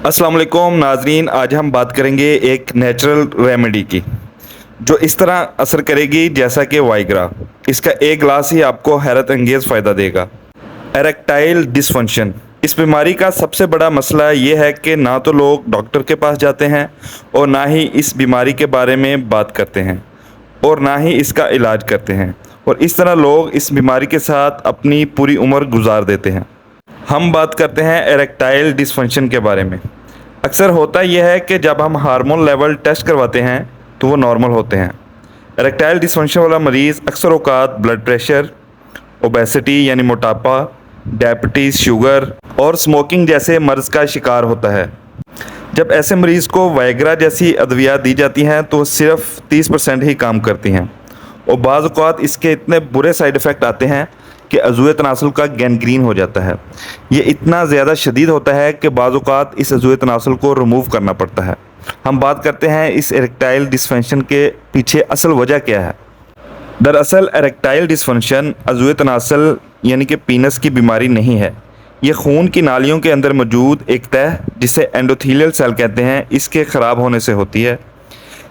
अस्सलाम वालेकुम नाजरीन, आज हम बात करेंगे एक नेचुरल रेमेडी की जो इस तरह असर करेगी जैसा कि वाइग्रा। इसका एक गिलास ही आपको हैरत अंगेज़ फ़ायदा देगा। एरेक्टाइल डिसफंक्शन, इस बीमारी का सबसे बड़ा मसला ये है कि ना तो लोग डॉक्टर के पास जाते हैं और ना ही इस बीमारी के बारे में बात करते हैं और ना ही इसका इलाज करते हैं, और इस तरह लोग इस बीमारी के साथ अपनी पूरी उम्र गुजार देते हैं। हम बात करते हैं एरेक्टाइल डिसफंक्शन के बारे में। अक्सर होता यह है कि जब हम हार्मोन लेवल टेस्ट करवाते हैं तो वो नॉर्मल होते हैं। एरेक्टाइल डिसफंक्शन वाला मरीज़ अक्सर औकात ब्लड प्रेशर, ओबेसिटी यानी मोटापा, डायबिटीज़, शुगर और स्मोकिंग जैसे मर्ज़ का शिकार होता है। जब ऐसे मरीज़ को वाइग्रा जैसी अद्वियात दी जाती हैं तो सिर्फ 30% ही काम करती हैं, और बाज़ औक़ात इसके इतने बुरे साइड इफ़ेक्ट आते हैं कि अज़ूए तनासुल का गैंग्रीन हो जाता है। ये इतना ज़्यादा शदीद होता है कि बाज़ औक़ात इस अज़ूए तनासुल को रिमूव करना पड़ता है। हम बात करते हैं इस एरेक्टाइल डिसफंक्शन के पीछे असल वजह क्या है। दरअसल एरेक्टाइल डिसफंक्शन अज़ूए तनासुल यानी कि पीनस की बीमारी नहीं है। ये खून की नालियों के अंदर मौजूद एक तह जिसे एंडोथेलियल सेल कहते हैं, इसके ख़राब होने से होती है।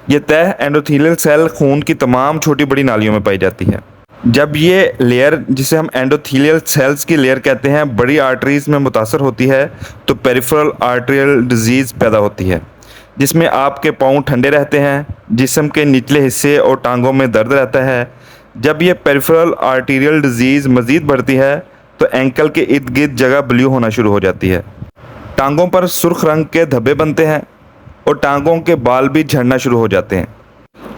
ये तह एंडोथेलियल सेल खून की तमाम छोटी बड़ी नालियों में पाई जाती है। जब ये लेयर, जिसे हम एंडोथेलियल सेल्स की लेयर कहते हैं, बड़ी आर्टरीज़ में मुतासर होती है तो पेरिफेरल आर्टेरियल डिजीज़ पैदा होती है, जिसमें आपके पाँव ठंडे रहते हैं, जिस्म के निचले हिस्से और टांगों में दर्द रहता है। जब ये पेरिफेरल आर्टेरियल डिजीज़ मज़ीद बढ़ती है तो एंकल के इर्द गिर्द जगह ब्लू होना शुरू हो जाती है। टांगों पर सुर्ख रंग के धब्बे बनते हैं और टांगों के बाल भी झड़ना शुरू हो जाते हैं।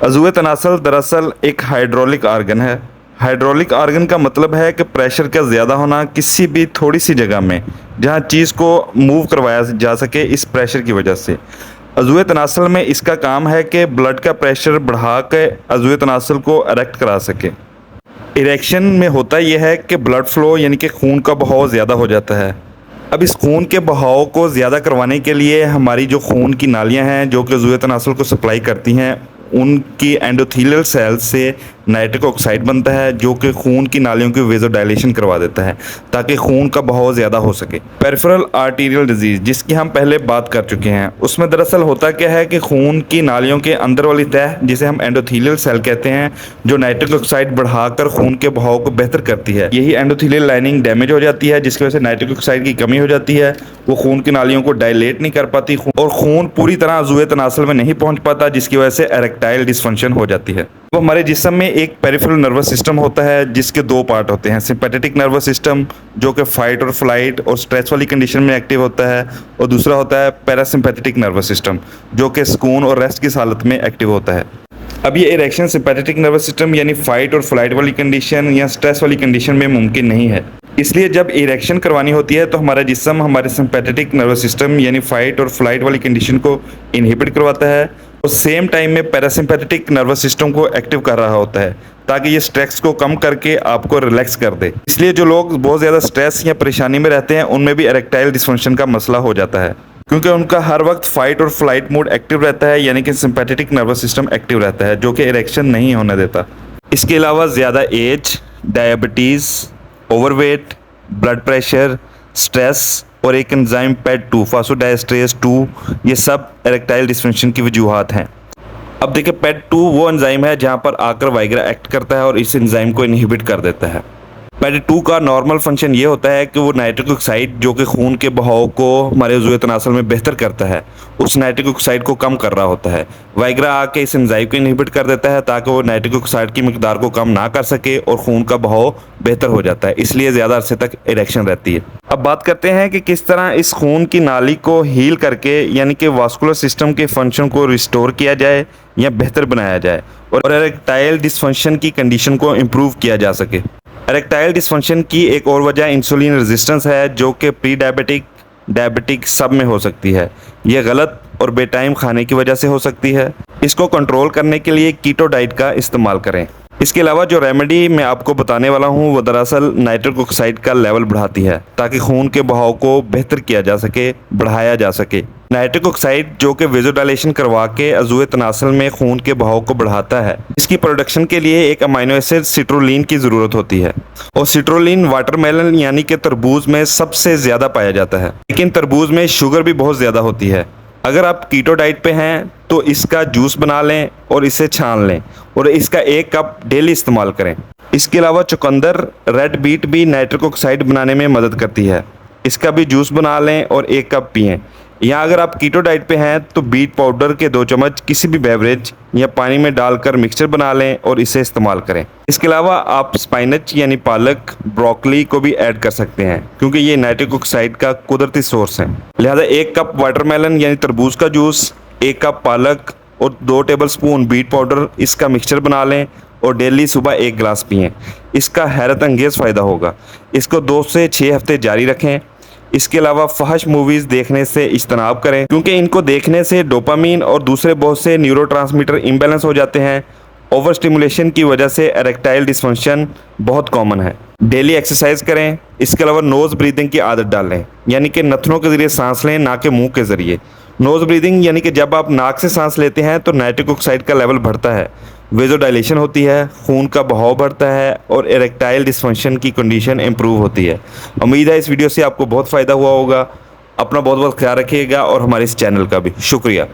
अज़ूए तनासुल दरअसल एक हाइड्रोलिक आर्गन है। हाइड्रोलिक आर्गन का मतलब है कि प्रेशर का ज़्यादा होना किसी भी थोड़ी सी जगह में जहाँ चीज़ को मूव करवाया जा सके इस प्रेशर की वजह से। अज़ूए तनासुल में इसका काम है कि ब्लड का प्रेशर बढ़ा के अज़ूए तनासुल को इरेक्ट करा सके। इरेक्शन में होता यह है कि ब्लड फ्लो यानी कि खून का बहाव ज़्यादा हो जाता है। अब इस खून के बहाव को ज़्यादा करवाने के लिए हमारी जो खून की नालियाँ हैं जो कि अज़ूए तनासुल को सप्लाई करती हैं, उनकी एंडोथेलियल सेल से नाइट्रिक ऑक्साइड बनता है जो कि खून की नालियों की वेज़ोडाइलेशन करवा देता है ताकि खून का बहाव ज़्यादा हो सके। पेरिफेरल आर्टेरियल डिजीज़ जिसकी हम पहले बात कर चुके हैं, उसमें दरअसल होता क्या है कि खून की नालियों के अंदर वाली तह जिसे हम एंडोथेलियल सेल कहते हैं, जो नाइट्रिक ऑक्साइड बढ़ाकर खून के बहाव को बेहतर करती है, यही एंडोथेलियल लाइनिंग डैमेज हो जाती है जिसकी वजह से नाइट्रिक ऑक्साइड की कमी हो जाती है। वो खून की नालियों को डायलेट नहीं कर पाती और खून पूरी तरह अज़ूए तनासुल में नहीं पहुँच पाता, जिसकी वजह से एरेक्टाइल डिसफंक्शन हो जाती है। तो हमारे जिस्म में एक पेरिफेरल नर्वस सिस्टम होता है जिसके दो पार्ट होते हैं। सिंपैथेटिक नर्वस सिस्टम जो कि फाइट और फ्लाइट और स्ट्रेस वाली कंडीशन में एक्टिव होता है, और दूसरा होता है पैरासिम्पैथेटिक नर्वस सिस्टम जो कि सुकून और रेस्ट की हालत में एक्टिव होता है। अब ये इरेक्शन सिंपैथेटिक नर्वस सिस्टम यानी फाइट और फ्लाइट वाली कंडीशन या स्ट्रेस वाली कंडीशन में मुमकिन नहीं है। इसलिए जब इरेक्शन करवानी होती है तो हमारा जिस्म हमारे सिंपैथेटिक नर्वस सिस्टम यानी फाइट और फ्लाइट वाली कंडीशन को इनहिबिट करवाता है और सेम टाइम में पैरासिम्पैथेटिक नर्वस सिस्टम को एक्टिव कर रहा होता है ताकि ये स्ट्रेस को कम करके आपको रिलैक्स कर दे। इसलिए जो लोग बहुत ज़्यादा स्ट्रेस या परेशानी में रहते हैं उनमें भी एरेक्टाइल डिसफंक्शन का मसला हो जाता है, क्योंकि उनका हर वक्त फाइट और फ्लाइट मोड एक्टिव रहता है, यानी कि सिंपैथेटिक नर्वस सिस्टम एक्टिव रहता है जो कि इरेक्शन नहीं होने देता। इसके अलावा ज़्यादा age, diabetes, overweight, blood pressure, stress और एक एंजाइम PET2 फास्फोडाइएस्ट्रेस 2, ये सब एरेक्टाइल डिसफंक्शन की वजूहात हैं। अब देखिए PET2 वो एंजाइम है जहाँ पर आकर वाइग्रा एक्ट करता है और इस एंजाइम को इनहिबिट कर देता है। PET2 का नॉर्मल फंक्शन ये होता है कि वो नाइट्रिक ऑक्साइड जो कि खून के बहाव को हमारे अज़ूए तनासुल में बेहतर करता है, उस नाइट्रिक ऑक्साइड को कम कर रहा होता है। वाइग्रा आके इस एंजाइम को इनहिबिट कर देता है ताकि वो नाइट्रिक ऑक्साइड की मिकदार को कम ना कर सके और खून का बहाव बेहतर हो जाता है, इसलिए ज़्यादा अरसे तक इरेक्शन रहती है। अब बात करते हैं कि किस तरह इस खून की नाली को हील करके यानी कि वास्कुलर सिस्टम के फंक्शन को रिस्टोर किया जाए या बेहतर बनाया जाए और एरेक्टाइल डिसफंक्शन की कंडीशन को इम्प्रूव किया जा सके। एरेक्टाइल डिसफंक्शन की एक और वजह इंसुलिन रेजिस्टेंस है जो कि प्री डायबिटिक, डायबिटिक सब में हो सकती है। यह गलत और बेटाइम खाने की वजह से हो सकती है। इसको कंट्रोल करने के लिए कीटो डाइट का इस्तेमाल करें। इसके अलावा जो रेमेडी मैं आपको बताने वाला हूँ वो दरअसल नाइट्रिक ऑक्साइड का लेवल बढ़ाती है ताकि खून के बहाव को बेहतर किया जा सके, बढ़ाया जा सके। नाइट्रिक ऑक्साइड जो कि वेज़ोडाइलेशन करवा के अज़ूए तनासल में खून के बहाव को बढ़ाता है। इसकी प्रोडक्शन के लिए एक अमीनो एसिड सिट्रोलिन की ज़रूरत होती है और सिट्रोलिन वाटरमेलन यानी कि तरबूज में सबसे ज़्यादा पाया जाता है। लेकिन तरबूज में शुगर भी बहुत ज़्यादा होती है। अगर आप कीटो डाइट पे हैं तो इसका जूस बना लें और इसे छान लें और इसका 1 कप डेली इस्तेमाल करें। इसके अलावा चुकंदर, रेड बीट भी नाइट्रिक ऑक्साइड बनाने में मदद करती है। इसका भी जूस बना लें और 1 कप पिएं। या अगर आप कीटो डाइट पे हैं तो बीट पाउडर के 2 चम्मच किसी भी बेवरेज या पानी में डालकर मिक्सचर बना लें और इसे इस्तेमाल करें। इसके अलावा आप स्पाइनच यानी पालक, ब्रोकली को भी ऐड कर सकते हैं क्योंकि ये नाइट्रिक ऑक्साइड का कुदरती सोर्स है। लिहाजा 1 कप वाटरमेलन यानी तरबूज का जूस, 1 कप पालक और 2 टेबलस्पून बीट पाउडर, इसका मिक्सचर बना लें और डेली सुबह 1 गिलास पिएं। इसका हैरत अंगेज़ फ़ायदा होगा। इसको 2 से 6 हफ्ते जारी रखें। इसके अलावा फहश मूवीज़ देखने से इज्तनाब करें क्योंकि इनको देखने से डोपामीन और दूसरे बहुत से न्यूरोट्रांसमीटर इम्बैलेंस हो जाते हैं। ओवर स्टिमुलेशन की वजह से एरेक्टाइल डिसफंक्शन बहुत कॉमन है। डेली एक्सरसाइज करें। इसके अलावा नोज़ ब्रीदिंग की आदत डालें यानी कि नथनों के ज़रिए सांस लें, ना कि मुंह के ज़रिए। नोज़ ब्रीदिंग यानी कि जब आप नाक से सांस लेते हैं तो नाइट्रिक ऑक्साइड का लेवल बढ़ता है, वेज़ोडाइलेशन होती है, खून का बहाव बढ़ता है और एरेक्टाइल डिसफंक्शन की कंडीशन इंप्रूव होती है। उम्मीद है इस वीडियो से आपको बहुत फ़ायदा हुआ होगा। अपना बहुत बहुत ख्याल रखिएगा और हमारे इस चैनल का भी शुक्रिया।